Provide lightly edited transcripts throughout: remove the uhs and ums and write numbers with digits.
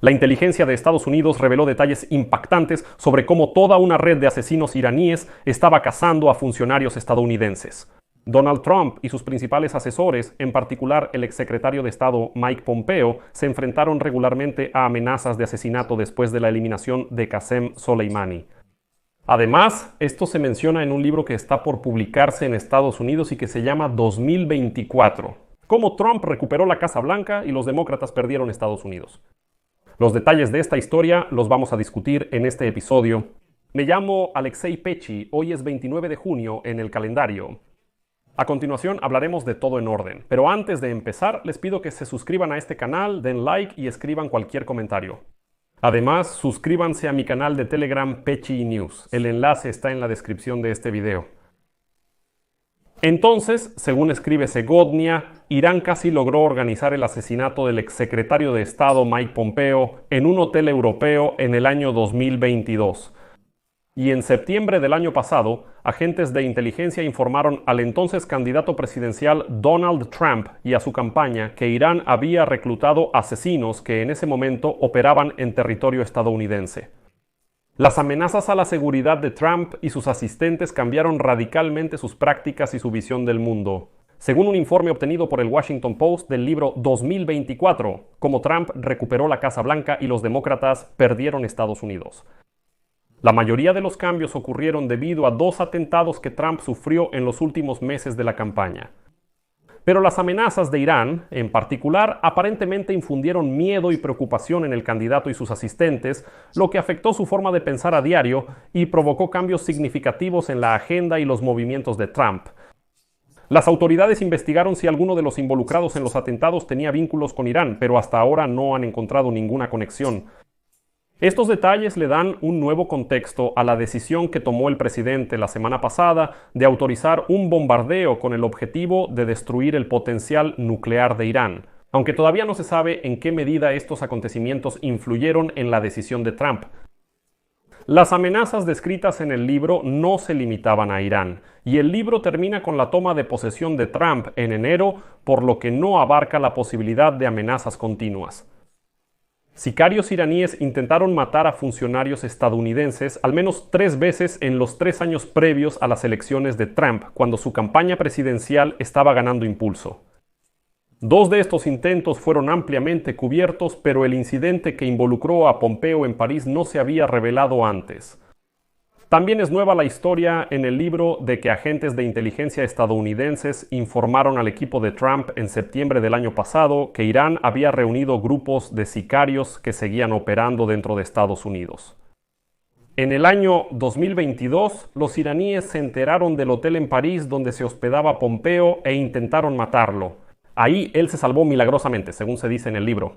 La inteligencia de Estados Unidos reveló detalles impactantes sobre cómo toda una red de asesinos iraníes estaba cazando a funcionarios estadounidenses. Donald Trump y sus principales asesores, en particular el exsecretario de Estado Mike Pompeo, se enfrentaron regularmente a amenazas de asesinato después de la eliminación de Qasem Soleimani. Además, esto se menciona en un libro que está por publicarse en Estados Unidos y que se llama 2024, cómo Trump recuperó la Casa Blanca y los demócratas perdieron Estados Unidos. Los detalles de esta historia los vamos a discutir en este episodio. Me llamo Alexei Pechi, hoy es 29 de junio en el calendario. A continuación hablaremos de todo en orden, pero antes de empezar les pido que se suscriban a este canal, den like y escriban cualquier comentario. Además, suscríbanse a mi canal de Telegram Pechi News, el enlace está en la descripción de este video. Entonces, según escribe Segodnia, Irán casi logró organizar el asesinato del exsecretario de Estado Mike Pompeo en un hotel europeo en el año 2022. Y en septiembre del año pasado, agentes de inteligencia informaron al entonces candidato presidencial Donald Trump y a su campaña que Irán había reclutado asesinos que en ese momento operaban en territorio estadounidense. Las amenazas a la seguridad de Trump y sus asistentes cambiaron radicalmente sus prácticas y su visión del mundo. Según un informe obtenido por el Washington Post del libro 2024, cómo Trump recuperó la Casa Blanca y los demócratas perdieron Estados Unidos. La mayoría de los cambios ocurrieron debido a 2 atentados que Trump sufrió en los últimos meses de la campaña. Pero las amenazas de Irán, en particular, aparentemente infundieron miedo y preocupación en el candidato y sus asistentes, lo que afectó su forma de pensar a diario y provocó cambios significativos en la agenda y los movimientos de Trump. Las autoridades investigaron si alguno de los involucrados en los atentados tenía vínculos con Irán, pero hasta ahora no han encontrado ninguna conexión. Estos detalles le dan un nuevo contexto a la decisión que tomó el presidente la semana pasada de autorizar un bombardeo con el objetivo de destruir el potencial nuclear de Irán, aunque todavía no se sabe en qué medida estos acontecimientos influyeron en la decisión de Trump. Las amenazas descritas en el libro no se limitaban a Irán, y el libro termina con la toma de posesión de Trump en enero, por lo que no abarca la posibilidad de amenazas continuas. Sicarios iraníes intentaron matar a funcionarios estadounidenses al menos 3 veces en los 3 años previos a las elecciones de Trump, cuando su campaña presidencial estaba ganando impulso. 2 de estos intentos fueron ampliamente cubiertos, pero el incidente que involucró a Pompeo en París no se había revelado antes. También es nueva la historia en el libro de que agentes de inteligencia estadounidenses informaron al equipo de Trump en septiembre del año pasado que Irán había reunido grupos de sicarios que seguían operando dentro de Estados Unidos. En el año 2022, los iraníes se enteraron del hotel en París donde se hospedaba Pompeo e intentaron matarlo. Ahí él se salvó milagrosamente, según se dice en el libro.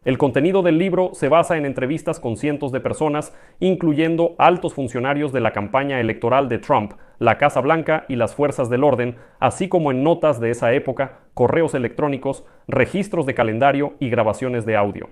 El contenido del libro se basa en entrevistas con cientos de personas, incluyendo altos funcionarios de la campaña electoral de Trump, la Casa Blanca y las fuerzas del orden, así como en notas de esa época, correos electrónicos, registros de calendario y grabaciones de audio.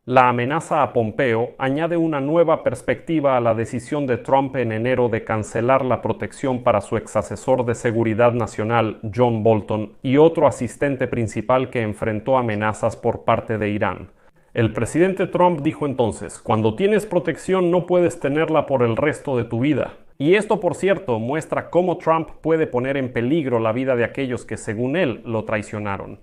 La amenaza a Pompeo añade una nueva perspectiva a la decisión de Trump en enero de cancelar la protección para su exasesor de seguridad nacional, John Bolton, y otro asistente principal que enfrentó amenazas por parte de Irán. El presidente Trump dijo entonces: "Cuando tienes protección no puedes tenerla por el resto de tu vida". Y esto, por cierto, muestra cómo Trump puede poner en peligro la vida de aquellos que, según él, lo traicionaron.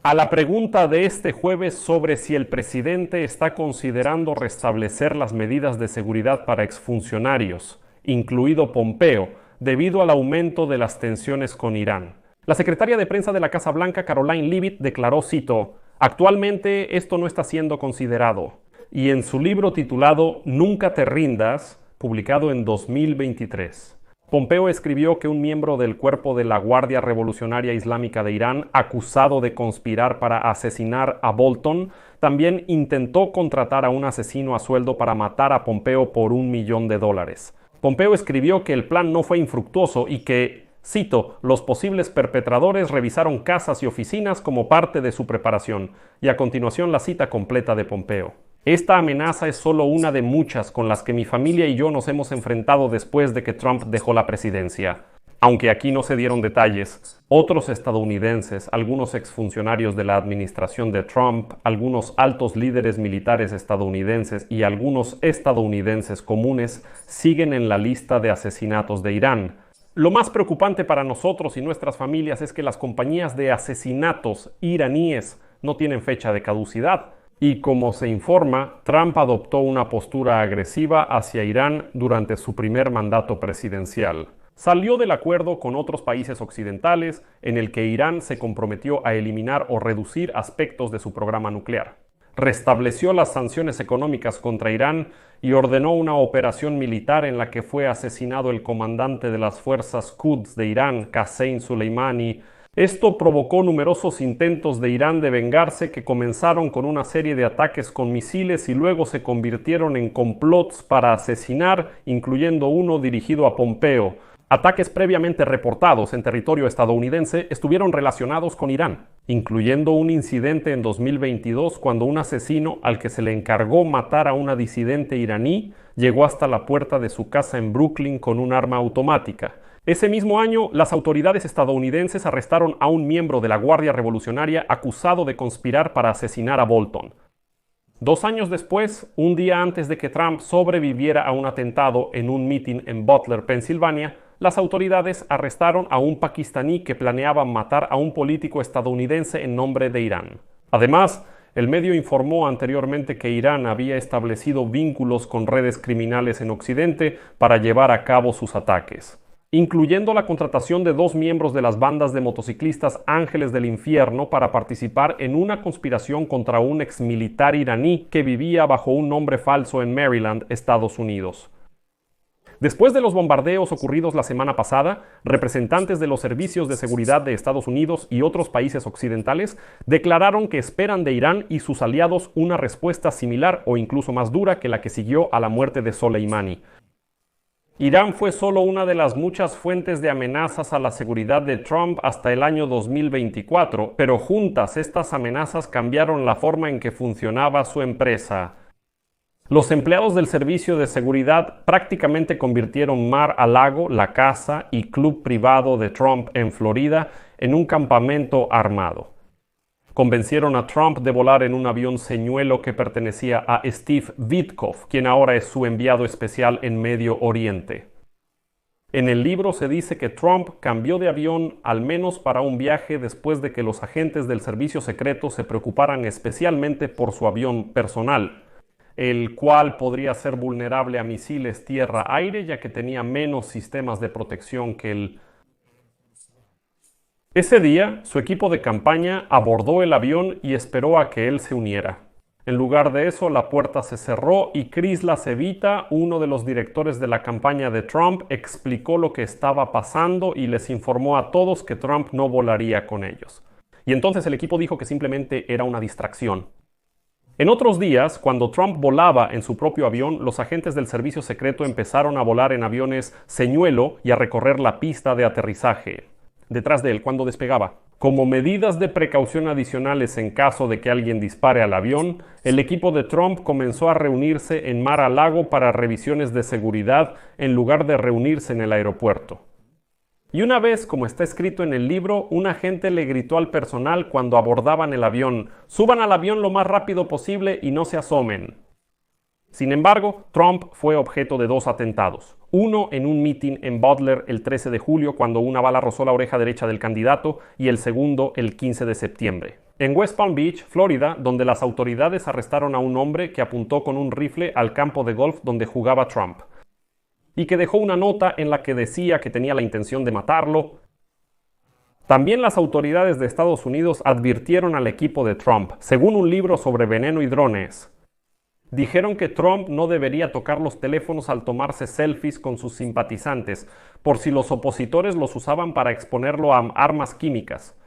A la pregunta de este jueves sobre si el presidente está considerando restablecer las medidas de seguridad para exfuncionarios, incluido Pompeo, debido al aumento de las tensiones con Irán, la secretaria de prensa de la Casa Blanca, Karoline Leavitt, declaró, cito: "Actualmente esto no está siendo considerado". Y en su libro titulado Nunca te rindas, publicado en 2023, Pompeo escribió que un miembro del cuerpo de la Guardia Revolucionaria Islámica de Irán, acusado de conspirar para asesinar a Bolton, también intentó contratar a un asesino a sueldo para matar a Pompeo por $1 millón. Pompeo escribió que el plan no fue infructuoso y que, cito, "los posibles perpetradores revisaron casas y oficinas como parte de su preparación", y a continuación la cita completa de Pompeo. Esta amenaza es solo una de muchas con las que mi familia y yo nos hemos enfrentado después de que Trump dejó la presidencia. Aunque aquí no se dieron detalles, otros estadounidenses, algunos exfuncionarios de la administración de Trump, algunos altos líderes militares estadounidenses y algunos estadounidenses comunes siguen en la lista de asesinatos de Irán. Lo más preocupante para nosotros y nuestras familias es que las compañías de asesinatos iraníes no tienen fecha de caducidad. Y como se informa, Trump adoptó una postura agresiva hacia Irán durante su primer mandato presidencial. Salió del acuerdo con otros países occidentales en el que Irán se comprometió a eliminar o reducir aspectos de su programa nuclear. Restableció las sanciones económicas contra Irán y ordenó una operación militar en la que fue asesinado el comandante de las fuerzas Quds de Irán, Qasem Soleimani. Esto provocó numerosos intentos de Irán de vengarse que comenzaron con una serie de ataques con misiles y luego se convirtieron en complots para asesinar, incluyendo uno dirigido a Pompeo. Ataques previamente reportados en territorio estadounidense estuvieron relacionados con Irán, incluyendo un incidente en 2022 cuando un asesino al que se le encargó matar a una disidente iraní llegó hasta la puerta de su casa en Brooklyn con un arma automática. Ese mismo año, las autoridades estadounidenses arrestaron a un miembro de la Guardia Revolucionaria acusado de conspirar para asesinar a Bolton. 2 años después, un día antes de que Trump sobreviviera a un atentado en un mitin en Butler, Pensilvania, las autoridades arrestaron a un pakistaní que planeaba matar a un político estadounidense en nombre de Irán. Además, el medio informó anteriormente que Irán había establecido vínculos con redes criminales en Occidente para llevar a cabo sus ataques, incluyendo la contratación de 2 miembros de las bandas de motociclistas Ángeles del Infierno para participar en una conspiración contra un exmilitar iraní que vivía bajo un nombre falso en Maryland, Estados Unidos. Después de los bombardeos ocurridos la semana pasada, representantes de los servicios de seguridad de Estados Unidos y otros países occidentales declararon que esperan de Irán y sus aliados una respuesta similar o incluso más dura que la que siguió a la muerte de Soleimani. Irán fue solo una de las muchas fuentes de amenazas a la seguridad de Trump hasta el año 2024, pero juntas estas amenazas cambiaron la forma en que funcionaba su empresa. Los empleados del servicio de seguridad prácticamente convirtieron Mar-a-Lago, la casa y club privado de Trump en Florida, en un campamento armado. Convencieron a Trump de volar en un avión señuelo que pertenecía a Steve Witkoff, quien ahora es su enviado especial en Medio Oriente. En el libro se dice que Trump cambió de avión al menos para un viaje después de que los agentes del servicio secreto se preocuparan especialmente por su avión personal, el cual podría ser vulnerable a misiles tierra-aire ya que tenía menos sistemas de protección que el. Ese día, su equipo de campaña abordó el avión y esperó a que él se uniera. En lugar de eso, la puerta se cerró y Chris Lacevita, uno de los directores de la campaña de Trump, explicó lo que estaba pasando y les informó a todos que Trump no volaría con ellos. Y entonces el equipo dijo que simplemente era una distracción. En otros días, cuando Trump volaba en su propio avión, los agentes del servicio secreto empezaron a volar en aviones señuelo y a recorrer la pista de aterrizaje detrás de él cuando despegaba. Como medidas de precaución adicionales en caso de que alguien dispare al avión, el equipo de Trump comenzó a reunirse en Mar-a-Lago para revisiones de seguridad en lugar de reunirse en el aeropuerto. Y una vez, como está escrito en el libro, un agente le gritó al personal cuando abordaban el avión: «Suban al avión lo más rápido posible y no se asomen». Sin embargo, Trump fue objeto de 2 atentados. Uno en un mitin en Butler el 13 de julio cuando una bala rozó la oreja derecha del candidato y el segundo el 15 de septiembre. En West Palm Beach, Florida, donde las autoridades arrestaron a un hombre que apuntó con un rifle al campo de golf donde jugaba Trump y que dejó una nota en la que decía que tenía la intención de matarlo. También las autoridades de Estados Unidos advirtieron al equipo de Trump, según un libro sobre veneno y drones. Dijeron que Trump no debería tocar los teléfonos al tomarse selfies con sus simpatizantes, por si los opositores los usaban para exponerlo a armas químicas.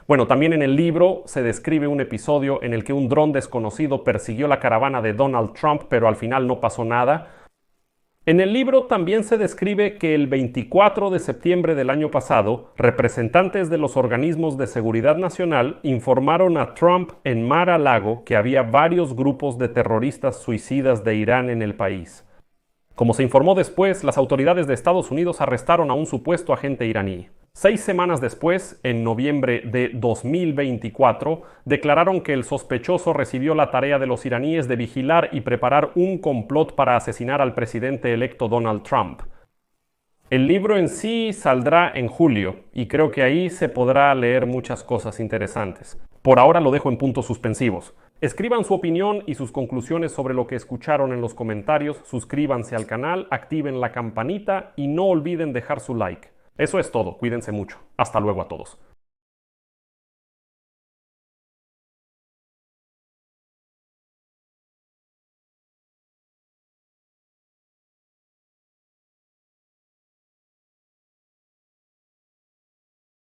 Bueno, también en el libro se describe un episodio en el que un dron desconocido persiguió la caravana de Donald Trump, pero al final no pasó nada. En el libro también se describe que el 24 de septiembre del año pasado, representantes de los organismos de seguridad nacional informaron a Trump en Mar-a-Lago que había varios grupos de terroristas suicidas de Irán en el país. Como se informó después, las autoridades de Estados Unidos arrestaron a un supuesto agente iraní. 6 semanas después, en noviembre de 2024, declararon que el sospechoso recibió la tarea de los iraníes de vigilar y preparar un complot para asesinar al presidente electo Donald Trump. El libro en sí saldrá en julio y creo que ahí se podrá leer muchas cosas interesantes. Por ahora lo dejo en puntos suspensivos. Escriban su opinión y sus conclusiones sobre lo que escucharon en los comentarios, suscríbanse al canal, activen la campanita y no olviden dejar su like. Eso es todo, cuídense mucho. Hasta luego a todos.